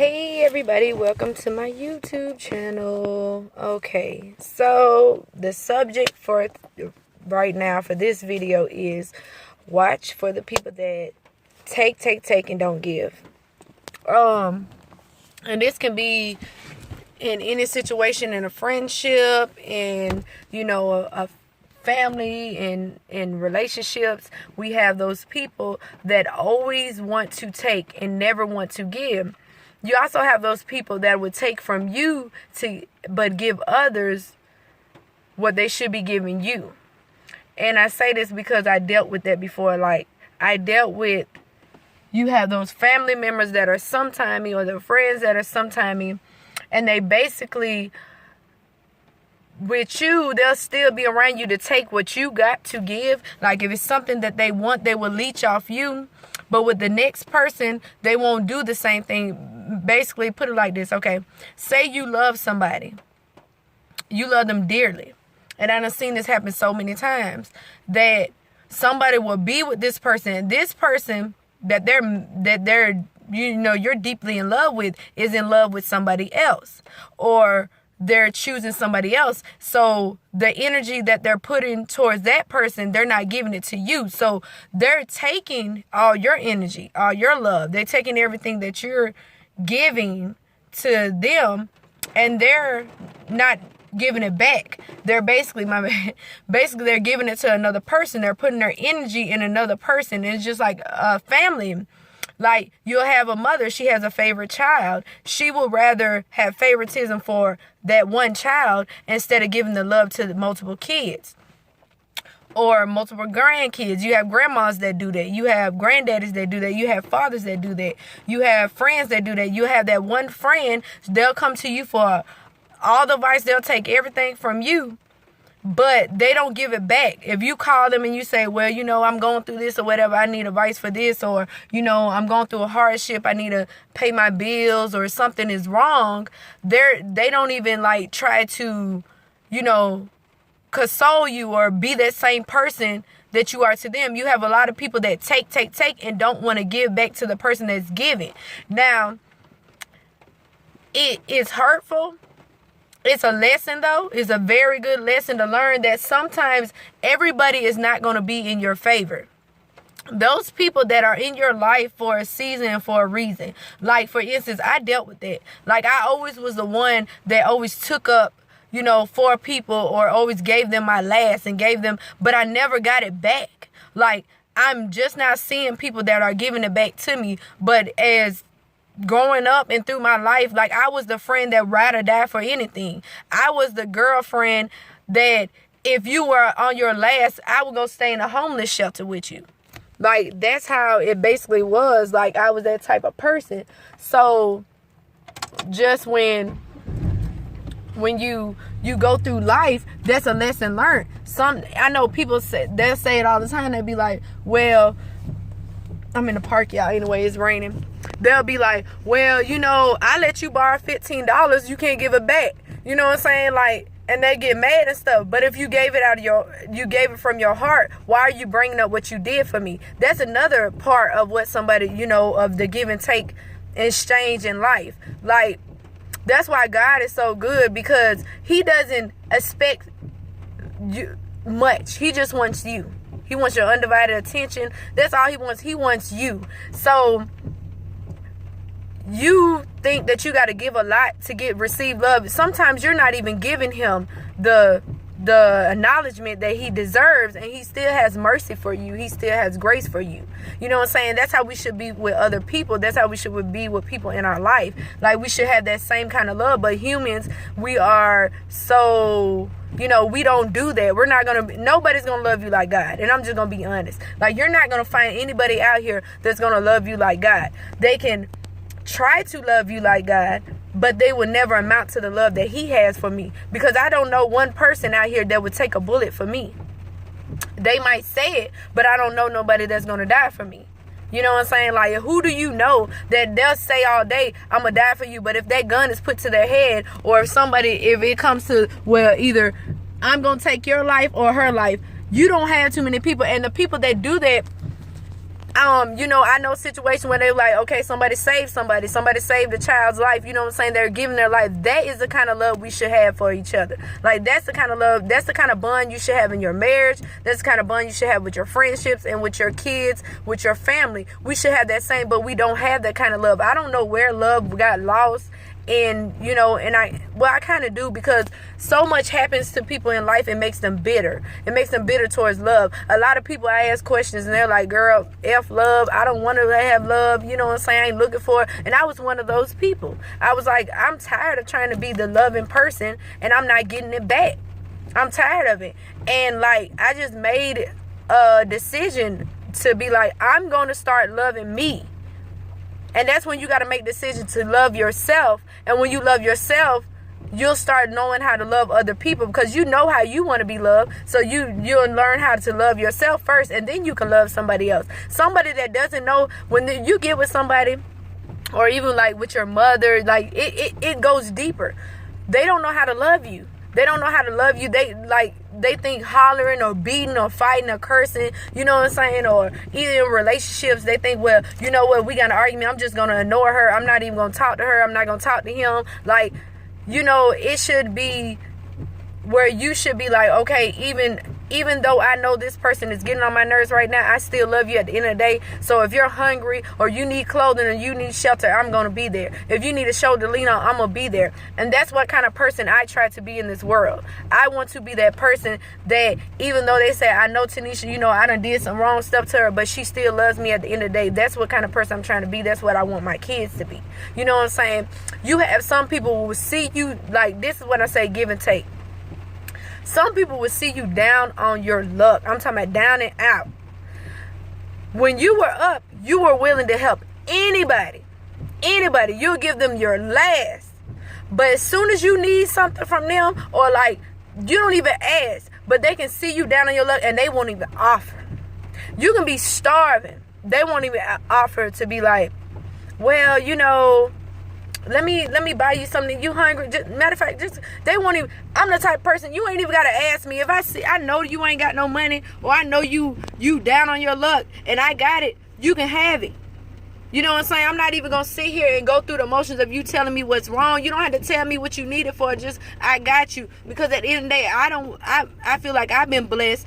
Hey everybody, welcome to my YouTube channel. Okay, so the subject for right now for this video is watch for the people that take and don't give. And this can be in any situation, in a friendship, in a family, in relationships. We have those people that always want to take and never want to give. You also have those people that would take from you but give others what they should be giving you. And I say this because I dealt with that before. Like, you have those family members that are sometimey, or the friends that are sometimey, and they basically, with you, they'll still be around you to take what you got to give. Like, if it's something that they want, they will leech off you. But with the next person, they won't do the same thing. Basically, put it like this, okay? Say you love somebody. You love them dearly. And I've seen this happen so many times, that somebody will be with this person. This person that you're deeply in love with is in love with somebody else. Or they're choosing somebody else. So the energy that they're putting towards that person, they're not giving it to you. So they're taking all your energy, all your love. They're taking everything that you're giving to them, and they're not giving it back. They're basically they're giving it to another person. They're putting their energy in another person. It's just like a family. Like, you'll have a mother, she has a favorite child. She will rather have favoritism for that one child instead of giving the love to the multiple kids or multiple grandkids. You have grandmas that do that. You have granddaddies that do that. You have fathers that do that. You have friends that do that. You have that one friend, they'll come to you for all the advice. They'll take everything from you, but they don't give it back. If you call them and you say, well, I'm going through this or whatever, I need advice for this, or, I'm going through a hardship, I need to pay my bills, or something is wrong, they don't even try to, console you or be that same person that you are to them. You have a lot of people that take and don't want to give back to the person that's giving. Now, it is hurtful. It's a lesson, though. It's a very good lesson to learn that sometimes everybody is not going to be in your favor. Those people that are in your life for a season and for a reason. Like, for instance, I dealt with that. Like, I always was the one that always took up, for people, or always gave them my last and gave them, but I never got it back. Like, I'm just now seeing people that are giving it back to me, but as growing up and through my life, I was the friend that ride or die for anything. I was the girlfriend that if you were on your last, I would go stay in a homeless shelter with you. That's how it basically was. I was that type of person. So just when you go through life, that's a lesson learned. I know people they'll say it all the time. They'll be like, well, I'm in the park, y'all. Anyway, it's raining. They'll be like, well, I let you borrow $15. You can't give it back. You know what I'm saying? And they get mad and stuff. But if you gave it from your heart, why are you bringing up what you did for me? That's another part of what somebody, of the give and take exchange in life. That's why God is so good, because he doesn't expect you much. He just wants you. He wants your undivided attention. That's all he wants. He wants you. So you think that you got to give a lot to receive love. Sometimes you're not even giving him the acknowledgement that he deserves, and he still has mercy for you. He still has grace for you. You know what I'm saying? That's how we should be with other people. That's how we should be with people in our life. We should have that same kind of love. But humans, we are so, we don't do that. Nobody's going to love you like God. And I'm just going to be honest. You're not going to find anybody out here that's going to love you like God. They can try to love you like God, but they will never amount to the love that he has for me, because I don't know one person out here that would take a bullet for me. They might say it, but I don't know nobody that's going to die for me. You know what I'm saying? Who do you know that they'll say all day, I'm going to die for you, but if that gun is put to their head, or if it comes to, well, either I'm going to take your life or her life, you don't have too many people. And the people that do that, I know situations where they're like, okay, somebody saved the child's life, you know what I'm saying? They're giving their life. That is the kind of love we should have for each other. Like, that's the kind of love, that's the kind of bond you should have in your marriage. That's the kind of bond you should have with your friendships and with your kids, with your family. We should have that same, but we don't have that kind of love. I don't know where love got lost. And I kind of do, because so much happens to people in life. It makes them bitter. It makes them bitter towards love. A lot of people, I ask questions and they're like, girl, F love. I don't want to have love. You know what I'm saying? I ain't looking for it. And I was one of those people. I was like, I'm tired of trying to be the loving person and I'm not getting it back. I'm tired of it. And like, I just made a decision to be like, I'm going to start loving me. And that's when you got to make decisions to love yourself. And when you love yourself, you'll start knowing how to love other people, because you know how you want to be loved. So you'll learn how to love yourself first, and then you can love somebody else. Somebody that doesn't know, when you get with somebody, or even like with your mother, like it goes deeper. They don't know how to love you. They don't know how to love you. They think hollering or beating or fighting or cursing, you know what I'm saying? Or even in relationships, they think, well, you know what, we got an argument, I'm just going to ignore her. I'm not even going to talk to her. I'm not going to talk to him. Like, it should be where you should be like, okay, even though I know this person is getting on my nerves right now, I still love you at the end of the day. So if you're hungry or you need clothing or you need shelter, I'm going to be there. If you need a shoulder to lean on, I'm going to be there. And that's what kind of person I try to be in this world. I want to be that person that, even though they say, I know Tanisha, I done did some wrong stuff to her, but she still loves me at the end of the day. That's what kind of person I'm trying to be. That's what I want my kids to be. You know what I'm saying? You have some people who will see you, like, this is what I say, give and take. Some people will see you down on your luck. I'm talking about down and out. When you were up, you were willing to help anybody. Anybody. You'll give them your last. But as soon as you need something from them, or like, you don't even ask, but they can see you down on your luck and they won't even offer. You can be starving. They won't even offer to be like, well, let me buy you something. You hungry? Matter of fact, they won't even. I'm the type of person, you ain't even gotta ask me. If I know you ain't got no money, or I know you down on your luck and I got it, you can have it. You know what I'm saying? I'm not even gonna sit here and go through the motions of you telling me what's wrong. You don't have to tell me what you need it for. Just, I got you. Because at the end of the day, I feel like I've been blessed,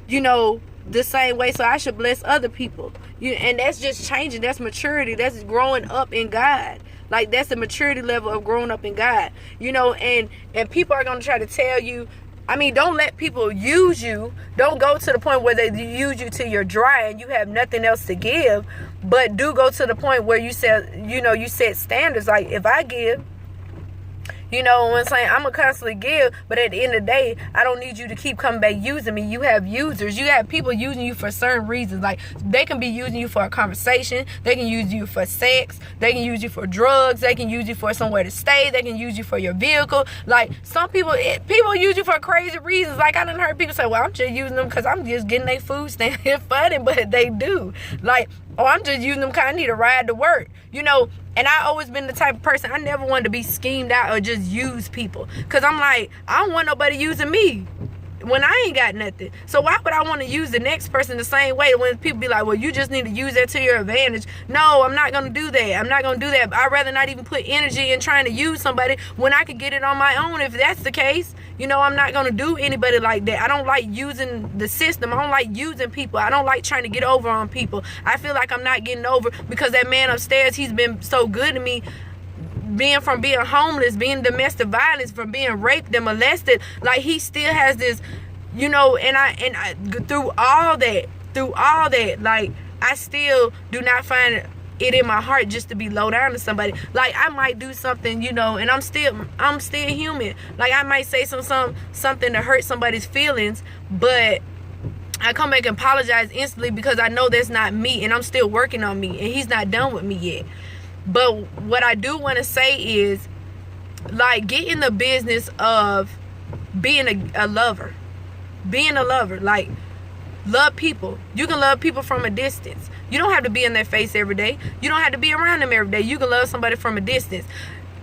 the same way, so I should bless other people. And that's just changing. That's maturity. That's growing up in God. Like, that's the maturity level of growing up in God. And people are going to try to tell you, don't let people use you. Don't go to the point where they use you till you're dry and you have nothing else to give. But do go to the point where you set standards. Like, if I give, you know what I'm saying, I'm going to constantly give, but at the end of the day, I don't need you to keep coming back using me. You have users. You have people using you for certain reasons. Like, they can be using you for a conversation. They can use you for sex. They can use you for drugs. They can use you for somewhere to stay. They can use you for your vehicle. Like, some people use you for crazy reasons. Like, I done heard people say, well, I'm just using them because I'm just getting their food stamp. It's funny, but they do. Like, I'm just using them because I need a ride to work. And I always been the type of person, I never wanted to be schemed out or just use people. Because I'm like, I don't want nobody using me when I ain't got nothing. So why would I want to use the next person the same way when people be like, well, you just need to use that to your advantage? No, I'm not going to do that. I'm not going to do that. I'd rather not even put energy in trying to use somebody when I could get it on my own if that's the case. I'm not going to do anybody like that. I don't like using the system. I don't like using people. I don't like trying to get over on people. I feel like I'm not getting over because that man upstairs, he's been so good to me. From being homeless, being domestic violence, from being raped and molested, like, he still has this, and I through all that, like, I still do not find it in my heart just to be low down to somebody. Like, I might do something, and I'm still human. Like, I might say something to hurt somebody's feelings, but I come back and apologize instantly because I know that's not me, and I'm still working on me, and he's not done with me yet. But what I do want to say is, like, get in the business of being a lover. Being a lover. Like, love people. You can love people from a distance. You don't have to be in their face every day. You don't have to be around them every day. You can love somebody from a distance.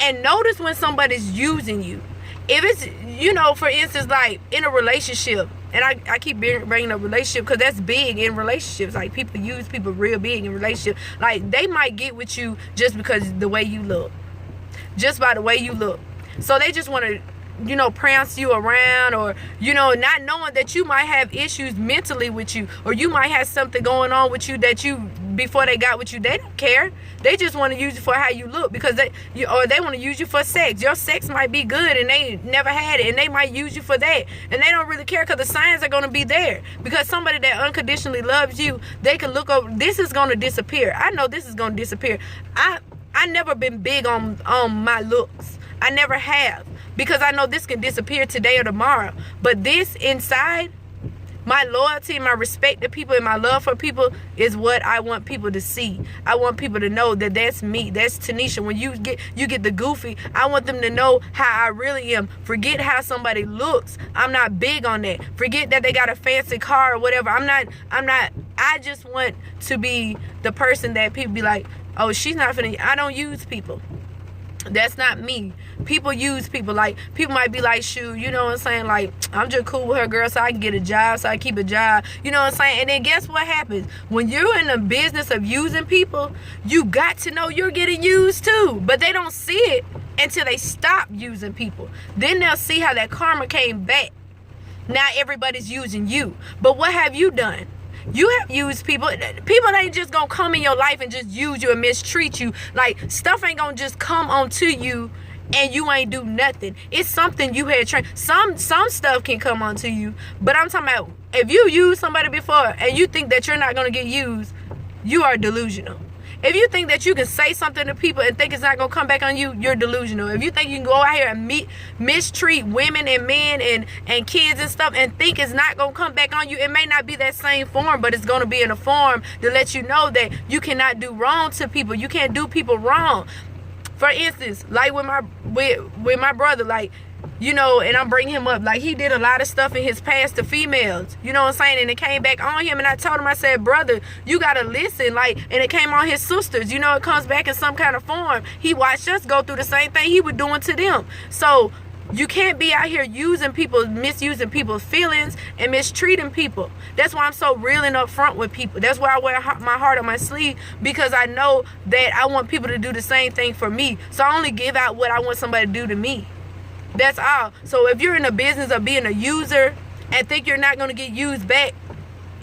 And notice when somebody's using you. If it's, for instance, like, in a relationship, And I keep bringing up relationship because that's big in relationships. Like, people use people real big in relationships. Like, they might get with you just because the way you look. Just by the way you look. So they just want to, you know, prance you around, or, you know, not knowing that you might have issues mentally with you, or you might have something going on with you that you, before they got with you, they don't care. They just want to use you for how you look, because they want to use you for sex. Your sex might be good and they never had it, and they might use you for that, and they don't really care, because the signs are going to be there. Because somebody that unconditionally loves you, they can look over, this is going to disappear. I know this is going to disappear. I never been big on my looks. I never have, because I know this can disappear today or tomorrow. But this inside, my loyalty, my respect to people, and my love for people is what I want people to see. I want people to know that that's me. That's Tanisha. When you get the goofy, I want them to know how I really am. Forget how somebody looks. I'm not big on that. Forget that they got a fancy car or whatever. I'm not. I just want to be the person that people be like, oh, she's not finna. I don't use people. That's not me. People use people. Like, people might be like, shoot, you know what I'm saying? Like, I'm just cool with her, girl, so I can get a job, so I keep a job. You know what I'm saying? And then guess what happens? When you're in the business of using people, you got to know you're getting used too. But they don't see it until they stop using people. Then they'll see how that karma came back. Now everybody's using you. But what have you done? You have used people. People ain't just gonna come in your life and just use you and mistreat you. Like, stuff ain't gonna just come onto you and you ain't do nothing. It's something you had trained. Some stuff can come onto you, but I'm talking about, if you used somebody before and you think that you're not gonna get used, you are delusional. If you think that you can say something to people and think it's not going to come back on you, you're delusional. If you think you can go out here and mistreat women and men and kids and stuff and think it's not going to come back on you, it may not be that same form, but it's going to be in a form to let you know that you cannot do wrong to people. You can't do people wrong. For instance, like with my brother, like, you know, and I'm bringing him up, like, he did a lot of stuff in his past to females, you know what I'm saying, and it came back on him, and I told him, I said, brother, you gotta listen, like, and it came on his sisters, you know, it comes back in some kind of form. He watched us go through the same thing he was doing to them. So you can't be out here using people, misusing people's feelings and mistreating people. That's why I'm so real and upfront with people. That's why I wear my heart on my sleeve, because I know that I want people to do the same thing for me. So I only give out what I want somebody to do to me. That's all. So if you're in the business of being a user and think you're not going to get used back,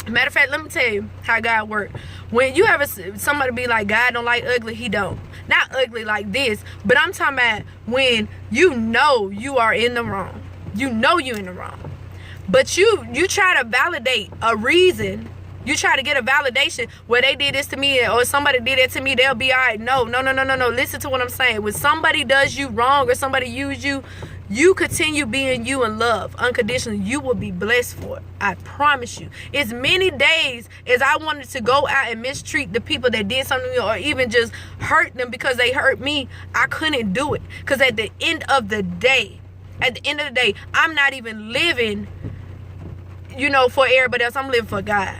matter of fact, let me tell you how God works. When you ever somebody be like, God don't like ugly, he don't. Not ugly like this, but I'm talking about when you know you are in the wrong. You know you're in the wrong. But you try to validate a reason. You try to get a validation. Well, they did this to me, or somebody did it to me, they'll be all right. No. Listen to what I'm saying. When somebody does you wrong or somebody use you, you continue being you in love unconditionally, you will be blessed for it. I promise you. As many days as I wanted to go out and mistreat the people that did something to me, or even just hurt them because they hurt me, I couldn't do it. Because at the end of the day, I'm not even living, you know, for everybody else. I'm living for God.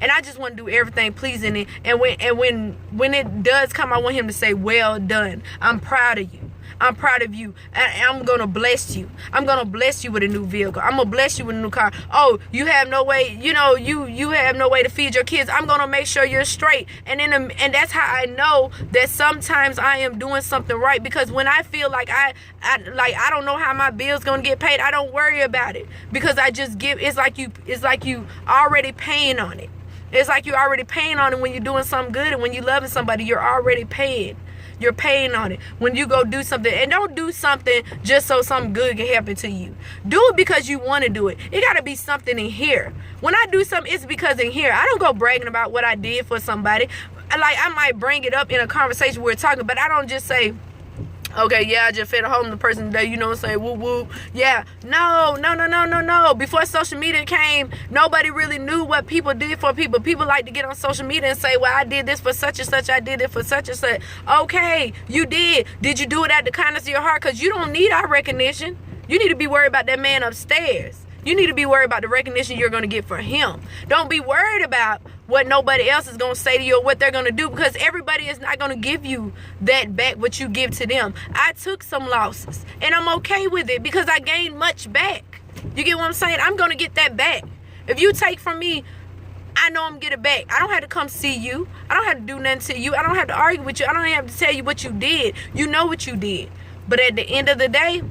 And I just want to do everything pleasing it. And when it does come, I want him to say, well done. I'm proud of you. I'm proud of you. I'm going to bless you. I'm going to bless you with a new vehicle. I'm going to bless you with a new car. Oh, you have no way, you know, you have no way to feed your kids. I'm going to make sure you're straight. And that's how I know that sometimes I am doing something right, because when I feel like I don't know how my bill's going to get paid, I don't worry about it, because I just give. It's like you already paying on it. It's like you're already paying on it when you're doing something good, and when you're loving somebody, you're already paying. You're paying on it. When you go do something, and don't do something just so something good can happen to you. Do it because you want to do it. It got to be something in here. When I do something, it's because in here. I don't go bragging about what I did for somebody. Like, I might bring it up in a conversation we're talking, but I don't just say, okay, yeah, I just fed a homeless person today, you know what I'm saying, whoop, whoop. Yeah, no. Before social media came, nobody really knew what people did for people. People like to get on social media and say, well, I did this for such and such, I did it for such and such. Okay, you did. Did you do it out the kindness of your heart? Because you don't need our recognition. You need to be worried about that man upstairs. You need to be worried about the recognition you're going to get from him. Don't be worried about what nobody else is going to say to you or what they're going to do, because everybody is not going to give you that back what you give to them. I took some losses, and I'm okay with it, because I gained much back. You get what I'm saying? I'm going to get that back. If you take from me, I know I'm going to get it back. I don't have to come see you. I don't have to do nothing to you. I don't have to argue with you. I don't have to tell you what you did. You know what you did. But at the end of the day,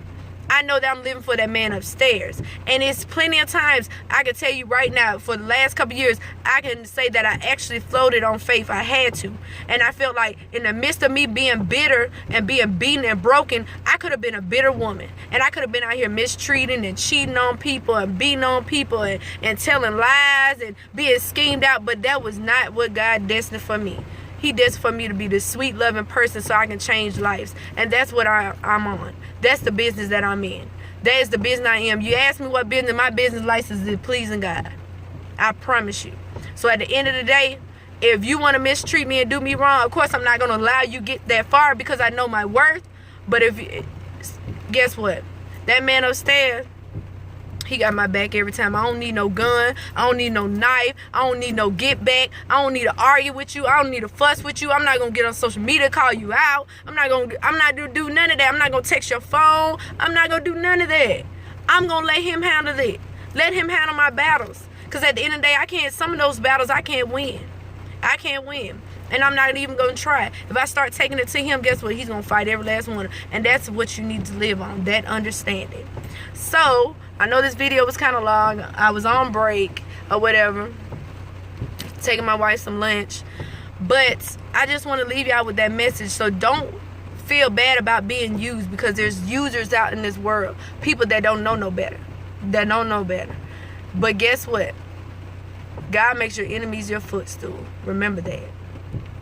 I know that I'm living for that man upstairs. And it's plenty of times I can tell you right now, for the last couple years, I can say that I actually floated on faith. I had to. And I felt like in the midst of me being bitter and being beaten and broken, I could have been a bitter woman. And I could have been out here mistreating and cheating on people and beating on people and telling lies and being schemed out. But that was not what God destined for me. He destined for me to be the sweet, loving person so I can change lives. And that's what I'm on. That's the business that I'm in. That is the business I am. You ask me what business, my business license is pleasing God. I promise you. So at the end of the day, if you want to mistreat me and do me wrong, of course I'm not going to allow you get that far because I know my worth. But guess what? That man upstairs, he got my back every time. I don't need no gun. I don't need no knife. I don't need no get back. I don't need to argue with you. I don't need to fuss with you. I'm not gonna get on social media, call you out. I'm not gonna do none of that. I'm not gonna text your phone. I'm not gonna do none of that. I'm gonna let him handle it. Let him handle my battles. Cause at the end of the day, some of those battles I can't win. I can't win. And I'm not even going to try. If I start taking it to him, guess what? He's going to fight every last one. And that's what you need to live on, that understanding. So, I know this video was kind of long. I was on break or whatever, taking my wife some lunch. But I just want to leave y'all with that message. So, don't feel bad about being used, because there's users out in this world. People that don't know no better. That don't know better. But guess what? God makes your enemies your footstool. Remember that.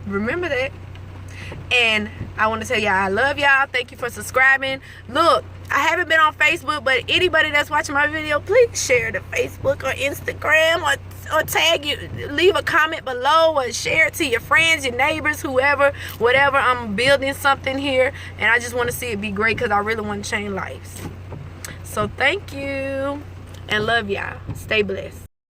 Remember that. And I want to tell y'all I love y'all. Thank you for subscribing. Look, I haven't been on Facebook, but anybody that's watching my video, please share to Facebook or Instagram or tag you. Leave a comment below or share it to your friends, your neighbors, whoever, whatever. I'm building something here, and I just want to see it be great because I really want to change lives. So thank you and love y'all. Stay blessed.